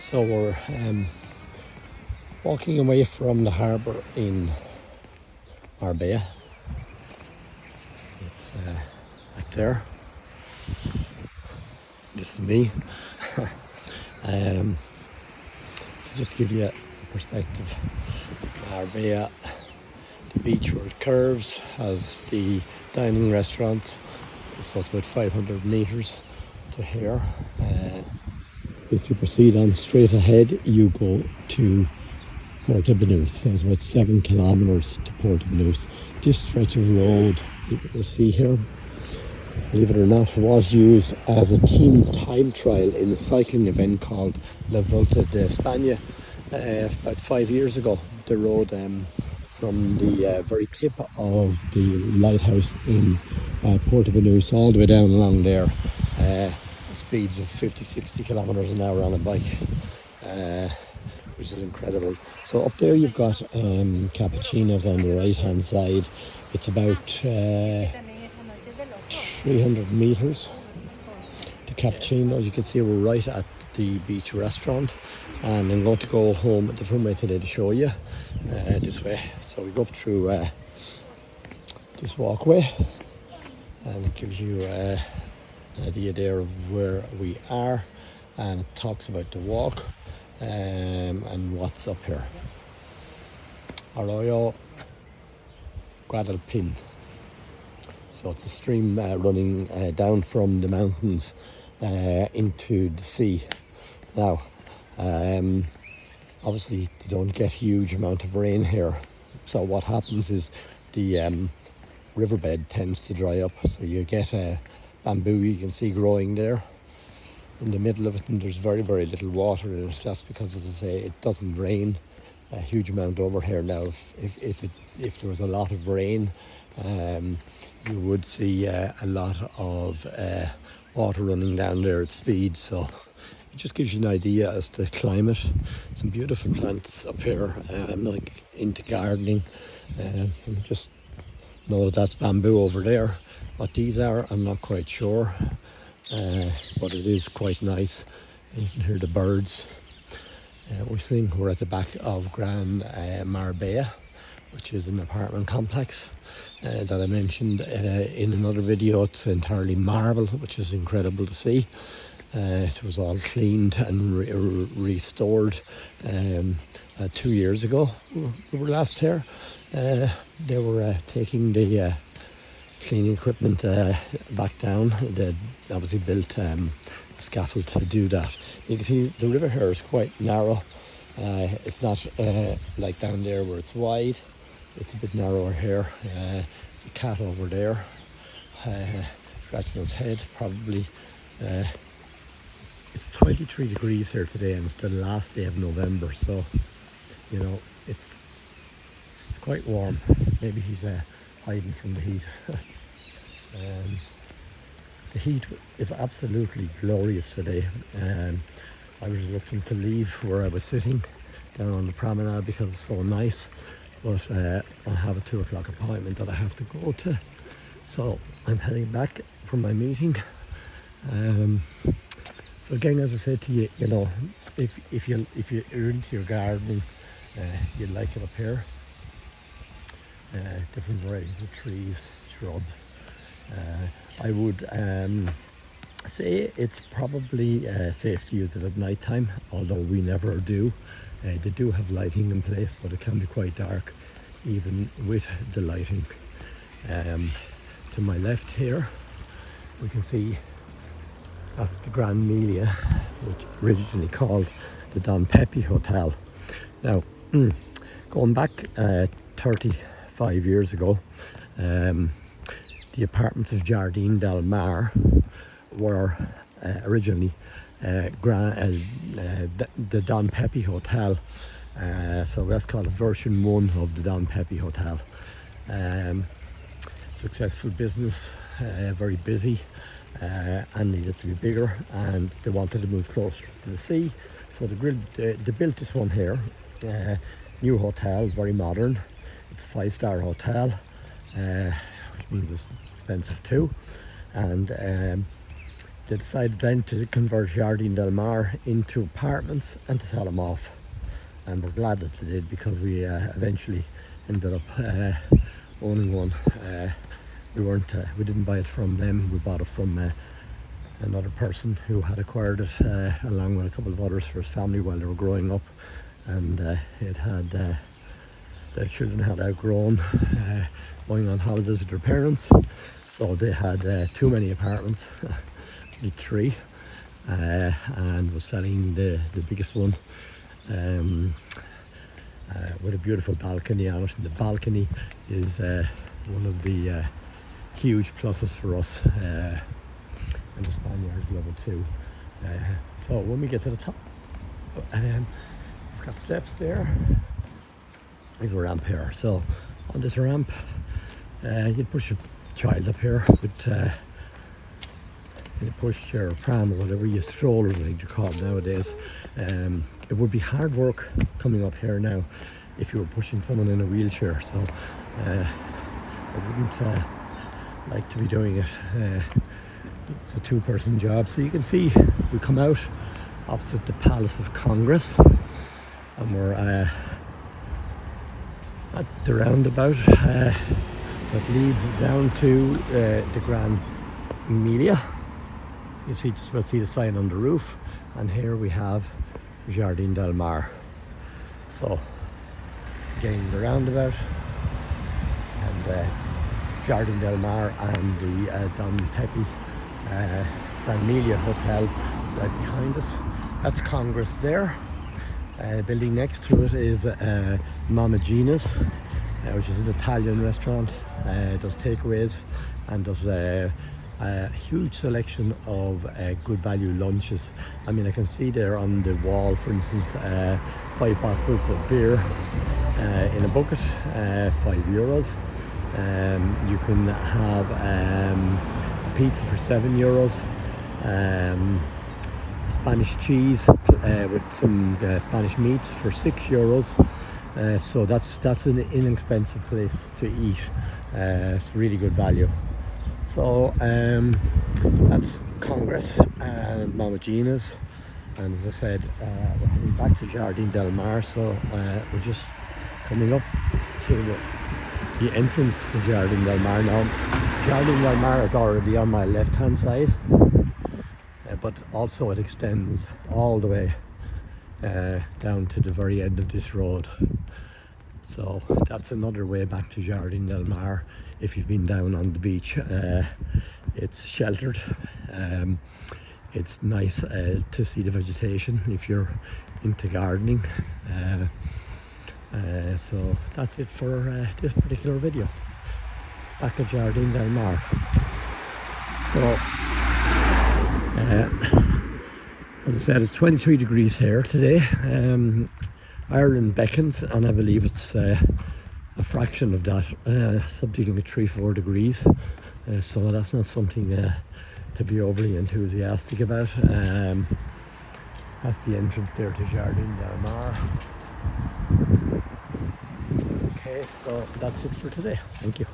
So we're walking away from the harbour in Marbella. It's back there. This is me. So just to give you a perspective, Marbella, the beach where it curves, has the dining restaurants. So it's about 500 metres to here. If you proceed on straight ahead, you go to Portobello. So it's about 7 kilometres to Portobello. This stretch of road you see here, believe it or not, was used as a team time trial in a cycling event called La Volta de España about 5 years ago. The road from the very tip of the lighthouse in Portobello all the way down along there. Speeds of 50-60 kilometers an hour on a bike, which is incredible. So up there you've got cappuccinos on the right hand side. It's about 300 meters to cappuccinos. You can see we're right at the beach restaurant, and I'm going to go home a different way today to show you this way. So we go up through this walkway, and it gives you an idea there of where we are, and it talks about the walk and what's up here. Arroyo Guadalpin. So it's a stream running down from the mountains into the sea. Now, obviously they don't get huge amount of rain here. So what happens is the riverbed tends to dry up. So you get bamboo, you can see growing there in the middle of it, and there's very, very little water in it. That's because, as I say, it doesn't rain a huge amount over here. Now, if there was a lot of rain, you would see a lot of water running down there at speed. So it just gives you an idea as to the climate. Some beautiful plants up here. I'm like into gardening. Just know that that's bamboo over there. What these are, I'm not quite sure, but it is quite nice. You can hear the birds whistling. We're at the back of Gran Marbella, which is an apartment complex that I mentioned in another video. It's entirely marble, which is incredible to see. It was all cleaned and restored 2 years ago. We were last here. They were taking the cleaning equipment back down. They obviously built a scaffold to do that. You can see the river here is quite narrow. It's not like down there where it's wide. It's a bit narrower here. There's a cat over there scratching his head probably. It's 23 degrees here today, and it's the last day of November, so you know it's quite warm. Maybe he's hiding from the heat. The heat is absolutely glorious today. I was looking to leave where I was sitting down on the promenade because it's so nice, but I have a 2 o'clock appointment that I have to go to, so I'm heading back from my meeting. So again, as I said to you, you know, if you're into your gardening, you'd like it up here. Different varieties of trees, shrubs. I would say it's probably safe to use it at night time, although we never do. They do have lighting in place, but it can be quite dark even with the lighting. To my left here we can see that's the Gran Melia, which originally called the Don Pepe Hotel. Now, going back 35 years ago, the apartments of Jardin Del Mar were originally the Don Pepe Hotel. So that's called a version 1 of the Don Pepe Hotel. Successful business, very busy, and needed to be bigger, and they wanted to move closer to the sea. So they built this one here. New hotel, very modern. It's a 5-star hotel, which means it's expensive too. And they decided then to convert Jardin Del Mar into apartments and to sell them off. And we're glad that they did, because we eventually ended up owning one. We didn't buy it from them, we bought it from another person who had acquired it along with a couple of others for his family while they were growing up, and it had their children had outgrown going on holidays with their parents, so they had too many apartments, only 3, and was selling the biggest one with a beautiful balcony on it. And the balcony is one of the huge pluses for us, and the Spaniards love it too. So when we get to the top, we've got steps there. We have a ramp here. So on this ramp, you'd push a child up here with you push your pram or whatever, you strollers I think they're called nowadays. It would be hard work coming up here now if you were pushing someone in a wheelchair, so I wouldn't like to be doing it. It's a 2-person job. So you can see we come out opposite the Palace of Congress, and we're at the roundabout that leads down to the Gran Melia. You see, just about see the sign on the roof, and here we have Jardin Del Mar. So again, the roundabout and Jardin Del Mar and the Don Pepe Melia Hotel right behind us. That's Congress there. Building next to it is Mama Gina's, which is an Italian restaurant. Does takeaways and does a huge selection of good value lunches. I mean, I can see there on the wall, for instance, 5 bottles of beer in a bucket, €5. You can have a pizza for €7. Spanish cheese with some Spanish meats for €6. So that's an inexpensive place to eat. It's really good value. So that's Congress and Mama Gina's, and as I said, we're heading back to Jardin Del Mar. So we're just coming up to the entrance to Jardin Del Mar now. Jardin Del Mar is already on my left hand side, but also it extends all the way down to the very end of this road. So that's another way back to Jardin Del Mar if you've been down on the beach. It's sheltered. It's nice to see the vegetation if you're into gardening. So that's it for this particular video. Back at Jardin Del Mar. So as I said, it's 23 degrees here today. Ireland beckons, and I believe it's a fraction of that, something like 3-4 degrees. So that's not something to be overly enthusiastic about. That's the entrance there to Jardin Del Mar. Okay, so that's it for today. Thank you.